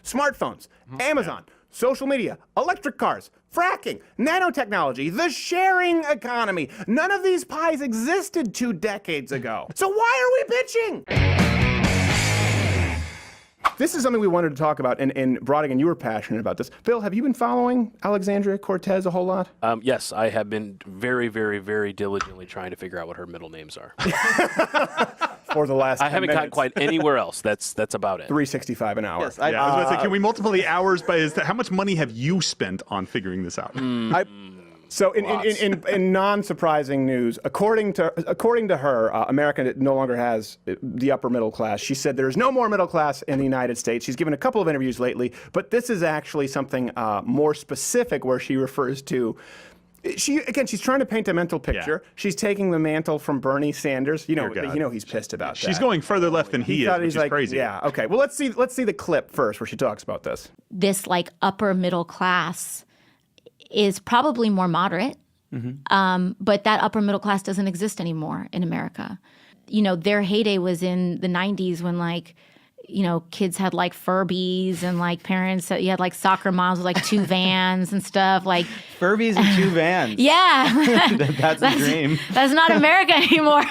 smartphones, Amazon, social media, electric cars, fracking, nanotechnology, the sharing economy. None of these pies existed 2 decades ago. So why are we bitching? This is something we wanted to talk about, and Brodigan, you were passionate about this. Bill, have you been following Alexandria Cortez a whole lot? Yes, I have been very, very, very diligently trying to figure out what her middle names are. For the last 10 I haven't minutes. gotten quite anywhere else. That's about it. $3.65 an hour. Yes, I was about to say, can we multiply the hours by how much money have you spent on figuring this out? So in non-surprising news, according to her, America no longer has the upper middle class. She said there's no more middle class in the United States. She's given a couple of interviews lately, but this is actually something more specific where she refers to. She's trying to paint a mental picture. Yeah. She's taking the mantle from Bernie Sanders. You know he's pissed about that. She's going further left than he is, which is crazy. Yeah. Okay. Well, let's see the clip first where she talks about this. This upper middle class is probably more moderate, but that upper middle class doesn't exist anymore in America. Their heyday was in the 90s when kids had Furbies and parents, you had soccer moms with 2 vans and stuff Furbies and 2 vans. Yeah. That's a dream. That's not America anymore.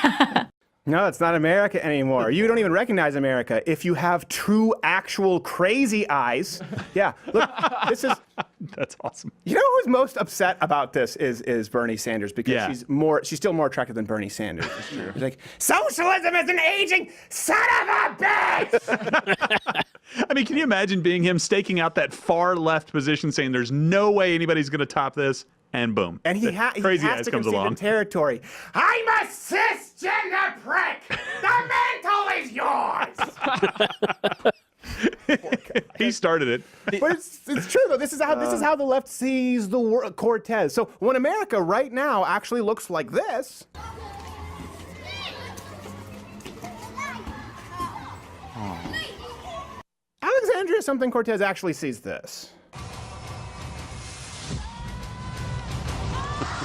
No, it's not America anymore. You don't even recognize America if you have true, actual crazy eyes. Yeah, look, this is... That's awesome. You know who's most upset about this is Bernie Sanders, because she's still more attractive than Bernie Sanders. It's true. She's like, socialism is an aging son of a bitch! I mean, can you imagine being him staking out that far left position saying there's no way anybody's going to top this? And boom. And he has to concede the territory. I'm a cisgender prick. The mantle is yours. He started it. But it's true though. This is how the left sees the world. Cortez. So when America right now actually looks like this. Alexandria something Cortez actually sees this.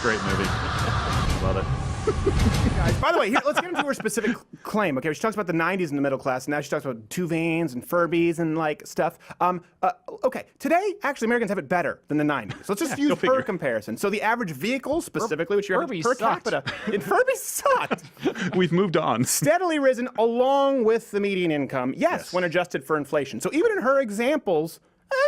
Great movie. Love it. Guys, by the way, let's get into her specific claim. Okay, she talks about the 90s in the middle class, and now she talks about 2 vans and Furbies and stuff. Okay, today, actually, Americans have it better than the 90s. So let's just use her comparison. So the average vehicle, specifically, which you have per capita, in Furbies sucked. We've moved on. Steadily risen along with the median income, yes, when adjusted for inflation. So even in her examples,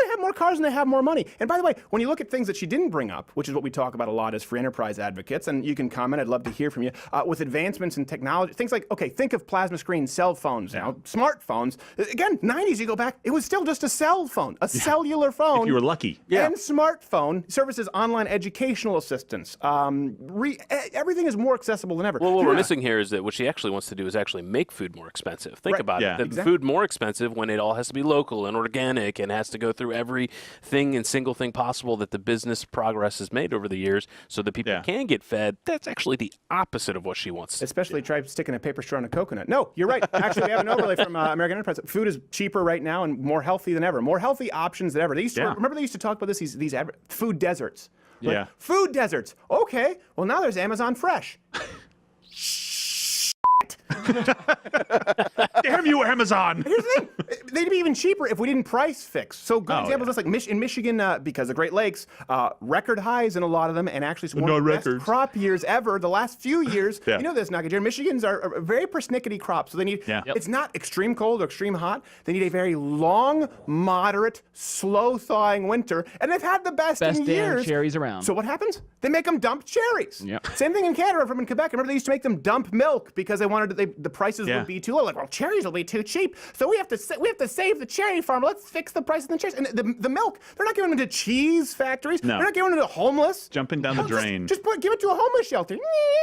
they have more cars and they have more money. And by the way, when you look at things that she didn't bring up, which is what we talk about a lot as free enterprise advocates, and you can comment, I'd love to hear from you, with advancements in technology, things like, okay, think of plasma screen cell phones now, smartphones. Again, 90s, you go back, it was still just a cell phone, a cellular phone. If you were lucky. And smartphone services, online educational assistance. Everything is more accessible than ever. Well, what we're missing here is that what she actually wants to do is actually make food more expensive. Think about it. The food more expensive when it all has to be local and organic and has to go through everything and single thing possible that the business progress has made over the years so that people can get fed. That's actually the opposite of what she wants. Especially try sticking a paper straw in a coconut. No, you're right. Actually, we have an overlay from American Enterprise. Food is cheaper right now and more healthy than ever. More healthy options than ever. They used to remember they used to talk about this, these food deserts. Food deserts. Okay, well now there's Amazon Fresh. Damn you, Amazon! Here's the thing. They'd be even cheaper if we didn't price fix. So good examples is in Michigan, because the Great Lakes, record highs in a lot of them, and actually some of the best crop years ever. The last few years, you know this, Nugget. Michigans are very persnickety crops, so they need. It's not extreme cold or extreme hot. They need a very long, moderate, slow thawing winter, and they've had the best in years. Cherries around. So what happens? They make them dump cherries. Same thing in Canada from in Quebec. Remember they used to make them dump milk because they wanted the prices would be too low. Like, well, cherries will be too cheap, so we have to save the cherry farm. Let's fix the price of the cherries. And the milk, they're not giving them to cheese factories. No. They're not giving them to homeless. Jumping down the drain. Just give it to a homeless shelter.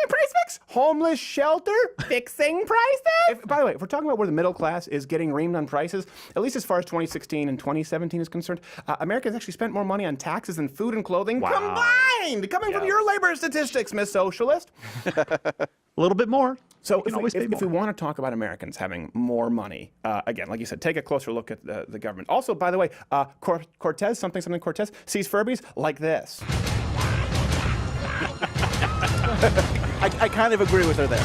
Price fix. Homeless shelter fixing prices. By the way, if we're talking about where the middle class is getting reamed on prices, at least as far as 2016 and 2017 is concerned, America has actually spent more money on taxes and food and clothing combined, coming from your labor statistics, Miss Socialist. A little bit more. So if we want to talk about Americans having more money, again, like you said, take a closer look at the government. Also, by the way, Cortez, something Cortez, sees Furbies like this. I kind of agree with her there.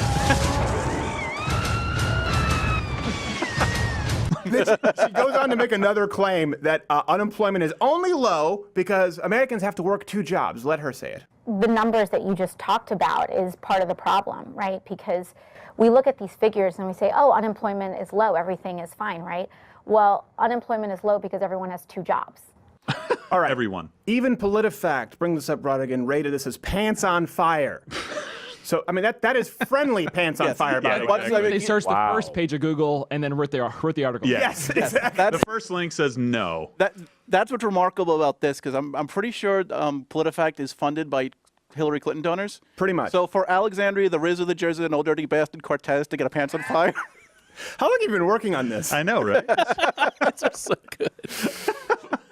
She goes on to make another claim that unemployment is only low because Americans have to work 2 jobs. Let her say it. The numbers that you just talked about is part of the problem, right? Because we look at these figures and we say, oh, unemployment is low, everything is fine, right? Well, unemployment is low because everyone has 2 jobs. All right. Everyone. Even PolitiFact, bring this up, Rodigan, rated this as pants on fire. So, I mean, that is friendly pants on fire, by the way. They searched the first page of Google and then wrote the article. Yes, exactly. The first link says no. That's what's remarkable about this, because I'm pretty sure PolitiFact is funded by Hillary Clinton donors. Pretty much. So for Alexandria, the Riz of the Jersey, and old dirty bastard Cortez to get a pants on fire. How long have you been working on this? I know, right? It's so good.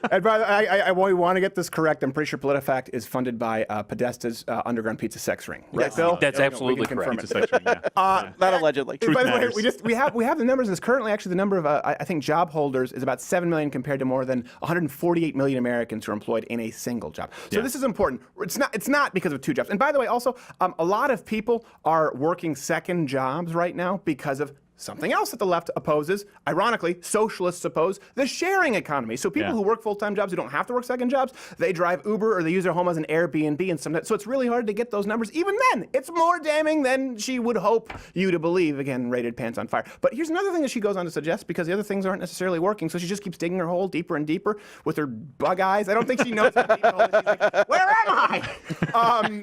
And by the way, I want to get this correct. I'm pretty sure PolitiFact is funded by Podesta's underground pizza sex ring. Right, Bill? That's absolutely we can confirm correct. it. Not allegedly. By the way, we have the numbers. It's currently actually the number of I think job holders is about 7 million compared to more than 148 million Americans who are employed in a single job. So this is important. It's not because of 2 jobs. And by the way, also a lot of people are working second jobs right now because of something else that the left opposes. Ironically, socialists oppose the sharing economy. So people who work full-time jobs who don't have to work second jobs, they drive Uber or they use their home as an Airbnb and sometimes. So it's really hard to get those numbers. Even then, it's more damning than she would hope you to believe. Again, rated pants on fire. But here's another thing that she goes on to suggest, because the other things aren't necessarily working. So she just keeps digging her hole deeper and deeper with her bug eyes. I don't think she knows how deep the hole is. She's like, where am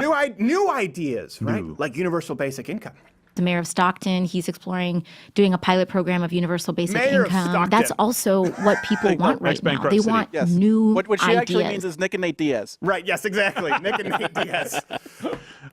I? New ideas, right? Like universal basic income. The mayor of Stockton, he's exploring doing a pilot program of universal basic Mayor of income. Stockton. That's also what people want right now. bankrupt They city. want Yes. new What she ideas. actually means is Nick and Nate Diaz. Right, yes, exactly. Nick and Nate Diaz.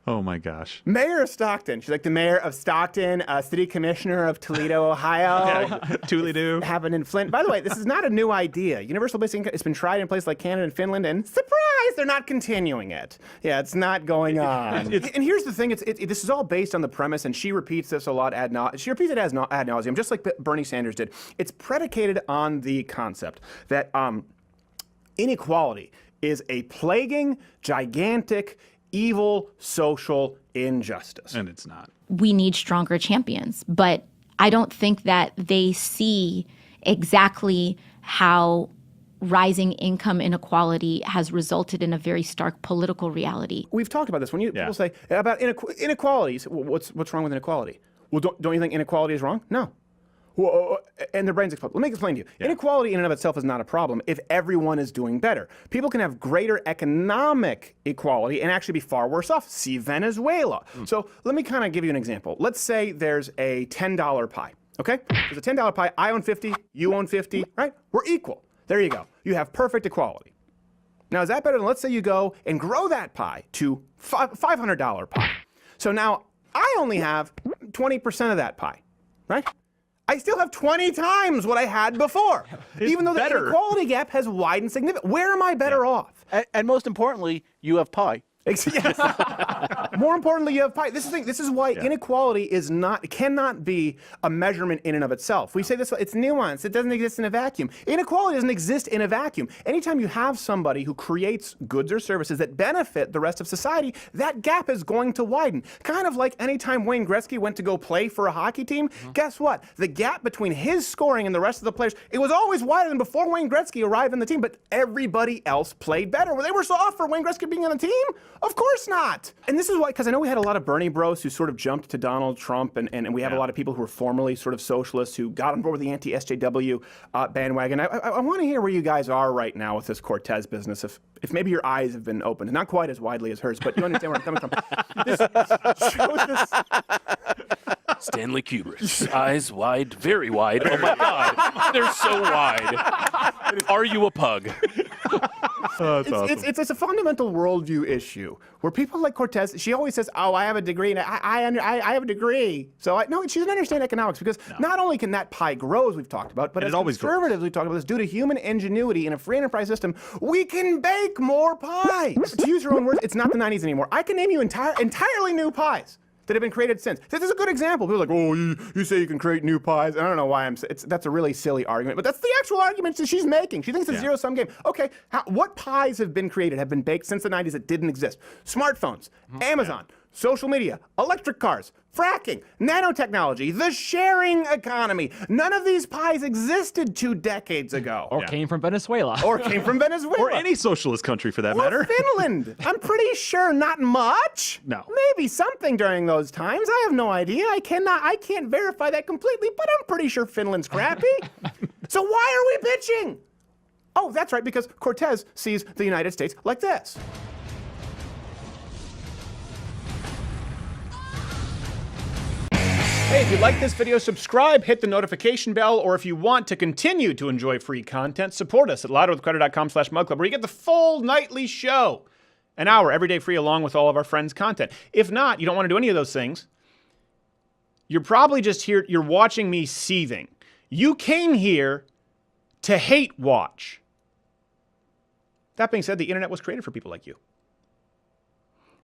Oh, my gosh. Mayor of Stockton. She's like the mayor of Stockton, city commissioner of Toledo, Ohio. Toodly-doo. Happened in Flint. By the way, this is not a new idea. Universal basic income has been tried in places like Canada and Finland, and surprise, they're not continuing it. Yeah, it's not going on. And here's the thing: this is all based on the premise, and she repeats this a lot she repeats it ad nauseum, just like Bernie Sanders did. It's predicated on the concept that inequality is a plaguing, gigantic, evil social injustice. And it's not. We need stronger champions, but I don't think that they see exactly how rising income inequality has resulted in a very stark political reality. We've talked about this. When people say about inequalities, what's wrong with inequality? Well, don't you think inequality is wrong? No. Well, and their brains explode. Let me explain to you. Inequality in and of itself is not a problem if everyone is doing better. People can have greater economic equality and actually be far worse off. See Venezuela. So let me kind of give you an example. Let's say there's a $10 pie, okay? There's a $10 pie. I own 50, you own 50, right? We're equal. There you go. You have perfect equality. Now, is that better than, let's say you go and grow that pie to $500 pie. So now I only have 20% of that pie, right? I still have 20 times what I had before, even though the inequality gap has widened significantly. Where am I better off? And most importantly, you have pie. Yes. More importantly, you have pie. This is why inequality cannot be a measurement in and of itself. We say this, it's nuanced. It doesn't exist in a vacuum. Inequality doesn't exist in a vacuum. Anytime you have somebody who creates goods or services that benefit the rest of society, that gap is going to widen. Kind of like anytime Wayne Gretzky went to go play for a hockey team, guess what? The gap between his scoring and the rest of the players, it was always wider than before Wayne Gretzky arrived on the team, but everybody else played better. Well, they were soft for Wayne Gretzky being on the team? Of course not. And this is why, because I know we had a lot of Bernie bros who sort of jumped to Donald Trump, and we have a lot of people who are formerly sort of socialists who got on board with the anti-SJW bandwagon. I want to hear where you guys are right now with this Cortez business, if maybe your eyes have been opened. Not quite as widely as hers, but you understand where I'm coming from. This shows this. Stanley Kubrick's eyes wide, very wide. Oh my God, they're so wide. Are you a pug? Oh, that's awesome. It's a fundamental worldview issue where people like Cortez, she always says, "Oh, I have a degree, and I have a degree." So no, she doesn't understand economics, because not only can that pie grow, as we've talked about, but as conservatives, we've talked about this, due to human ingenuity in a free enterprise system, we can bake more pies. To use her own words, it's not the 90s anymore. I can name you entirely new pies that have been created since. This is a good example. People are like, oh, you say you can create new pies. I don't know why that's a really silly argument, but that's the actual argument that she's making. She thinks it's a zero-sum game. Okay, what pies have been created, have been baked since the 90s that didn't exist? Smartphones, Amazon, social media, electric cars, fracking, nanotechnology, the sharing economy. None of these pies existed 2 decades ago. Or came from Venezuela. Or came from Venezuela. Or any socialist country for that matter. Finland. I'm pretty sure not much. No. Maybe something during those times. I have no idea. I can't verify that completely, but I'm pretty sure Finland's crappy. So why are we bitching? Oh, that's right, because Cortez sees the United States like this. Hey, if you like this video, subscribe, hit the notification bell, or if you want to continue to enjoy free content, support us at louderwithcrowder.com/mugclub, where you get the full nightly show. An hour every day free along with all of our friends' content. If not, you don't want to do any of those things, you're probably just here, you're watching me seething. You came here to hate watch. That being said, the internet was created for people like you.